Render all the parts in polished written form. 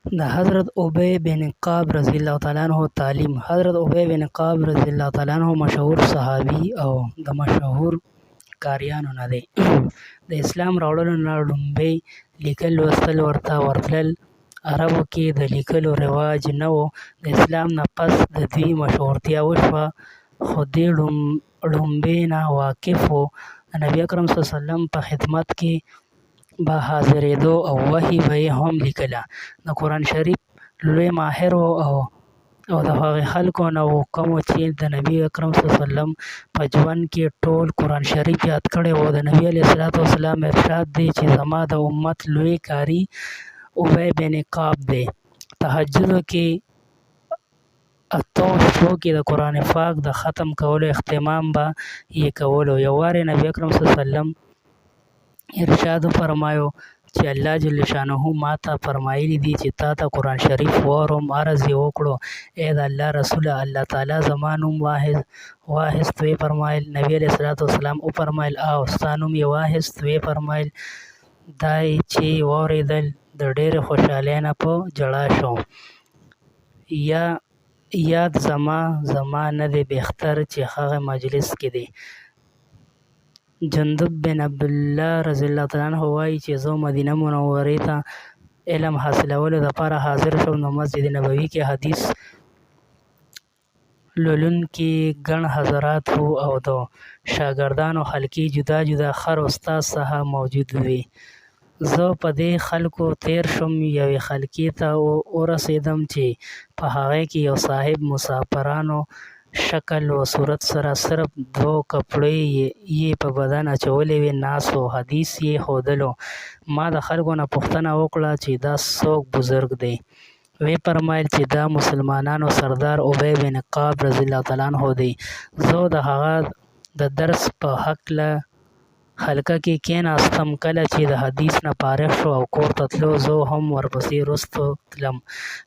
د حضرت ابی بن کعب رضی الله تعالی عنہ تعلیم. حضرت ابی بن کعب رضی الله تعالی عنہ مشهور صحابي او د مشهور کاریانو نه دی. د اسلام راوړلو نه لومړی لیکل لوستل ورته ورتلل. عربو کې د لیکلو رواج نه و. د اسلام نه پس د دوی مشهورتیا وشوه، خو دی لومړی نه واقف و. د نبي اکرم صلی الله علیه وسلم په خدمت کې به حاضرېدو او وحی به یې هم لیکله. د قرآن شریف لوی ماهر و او د هغې خلکو نه و کومو چې د نبي اکرم صلی الله علیه وسلم په ژوند کې ټول قرآن شریف یاد کړی و. د نبي علیه السلام ارشاد دی چې زما د امت لوی کاري ابی بن کعب دی. تهجدو کې 8 شپو کې د قرآن پاک د ختم کولو اهتمام به یې کولو. یو وارې نبي اکرم صلی الله علیه وسلم ارشاد فرمایو چې الله جل شانه ما ته فرمایلی دي چې تا ته قرآن شریف وروم. عرض یې وکړو ای د الله رسوله، الله تعالی زما نوم واخیست ویې فرمایل. نبي علیه السلام وفرمایل او ستا نوم یې واخیست ویې فرمایل. دا چې واورېدل د ډېرې خوشحالۍ نه په ژړا شو. یاد زما نه دی بهتر چې هغه مجلس کې دی. جندب بن عبدالله رضی الله تعالی عنہ وایي چې زه مدینه منورې ته علم حاصلولو دپاره حاضر شوم، نو مسجد نبوي کې حدیث لولونکي ګڼ حضرات وو او د شاګردانو حلقې جدا جدا هر استاد څخه موجود وې. زه په دې خلکو تیر شوم، یوې حلقې ته ورسېدم چې په هغې کې یو صاحب مسافرانو شکل و صورت سره صرف 2 کپړې یې په بدن اچولې وې، ناست و، حدیث یې ښودلو. ما د خلکو نه پوښتنه وکړه چې دا څوک بزرګ دی؟ ویې فرمایل چې دا مسلمانانو سردار ابی بن کعب رضی الله تعالی عنہ دی. زه د هغه د درس په هکله حلقه کې کېناستم. کله چې د حدیث نه فارغ شو او کور ته تلو، زه هم ورپسې رستو تلم.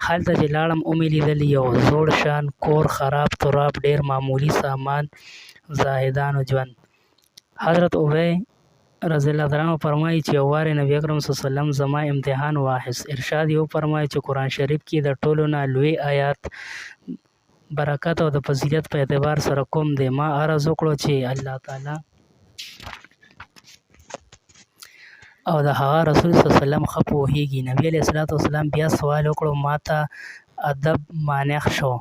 هلته چې لاړم ومې لیدل یو زوړ شان کور، خراب تراب، ډېر معمولي سامان، زاهدانو ژوند. حضرت ابی رضی الله تعالی عنہ فرمایي چې یو وارې نبي اکرم صلی الله علیه وسلم زما امتحان واخیست. ارشاد یې وفرمایه چې قرآن شریف کې د ټولو نه لوی آیات، برکت او د فضیلت په اعتبار سره کوم دی؟ ما عرض وکړو چې الله تعالی او د هغه رسول صلی الله علیه وسلم ښه پوهېږي. نبي علیه السلام بیا سوال وکړو، ما ته ادب مانع شو.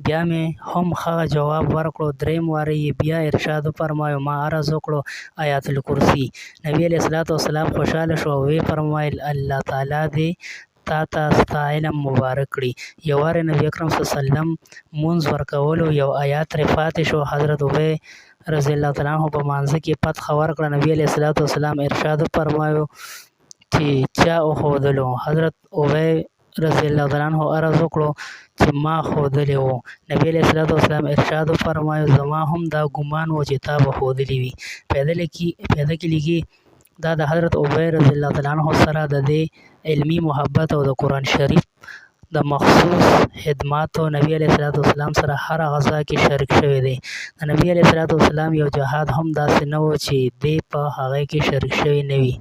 بیا مې هم هغه جواب ورکړو. دریم وارې یې بیا ارشاد وفرمایو. ما عرض وکړو آیات الکرسي. نبي علیه السلام خوشحاله شو او ویې فرمایل الله تعالی دې تا ته ستا علم مبارک کړي. یو وارې نبي اکرم صلی الله علیه وسلم مونځ ورکولو، یو آیات ترې پاتې شو. حضرت ابی رضی الله تعالی عنہ په مانځه کې فتحه ورکړه. نبي علیه السلام ارشاد وفرمایو چې چا وښودلو؟ حضرت ابی رضی الله تعالی عنہ عرض وکړو چې ما ښودلی و. نبي علیه السلام ارشاد وفرمایو زما هم دا ګمان و چې تا به ښودلی وي. پیدا کې لیکي دا د حضرت ابی رضی الله تعالی عنہ سره د دې علمي محبت او د قرآن شریف د مخصوص خدماتو نبي علیه السلام سره هر غزا کې شریک شوی دی. د نبي علیه السلام یو جهاد هم داسې نه و چې دی په هغې کې شریک شوی نه وي.